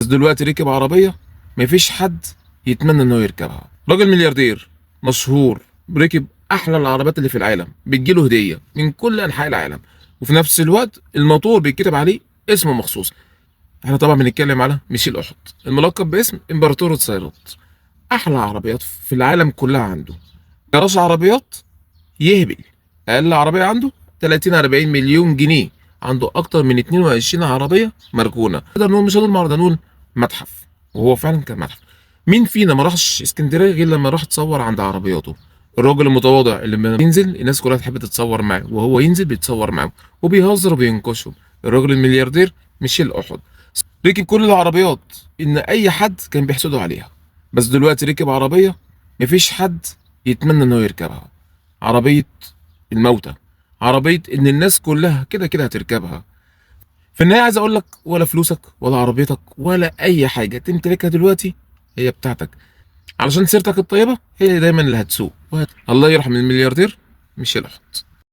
بس دلوقتي ركب عربيه مفيش حد يتمنى انه يركبها. راجل ملياردير مشهور ركب احلى العربيات اللي في العالم، بتجيله هديه من كل انحاء العالم، وفي نفس الوقت الموتور بيتكتب عليه اسمه مخصوص. احنا طبعا بنتكلم على ميشيل احد، الملقب باسم امبراطور السيارات. احلى عربيات في العالم كلها عنده. جراج عربيات يهبل، اقل عربيه عنده 30 40 مليون جنيه. عنده اكتر من 22 عربيه مركونه. نقدر نقول، مش هنقول معرض، هنقول متحف، وهو فعلا كان متحف. مين فينا ما راحش اسكندريه غير لما راح تصور عند عربياته؟ الراجل المتواضع اللي لما بينزل الناس كلها تحب تتصور معاه، وهو ينزل بيتصور معاهم وبيهزر وبينكشهم. الراجل الملياردير ميشيل احد ركب كل العربيات ان اي حد كان بيحسده عليها، بس دلوقتي ركب عربيه مفيش حد يتمنى انه يركبها. عربيه الموتى، عربيه ان الناس كلها كده كده هتركبها. في النهايه عايز اقول لك، ولا فلوسك ولا عربيتك ولا اي حاجه تمتلكها دلوقتي هي بتاعتك، علشان سيرتك الطيبه هي دايما اللي هتسوق. الله يرحم الملياردير ميشيل احد.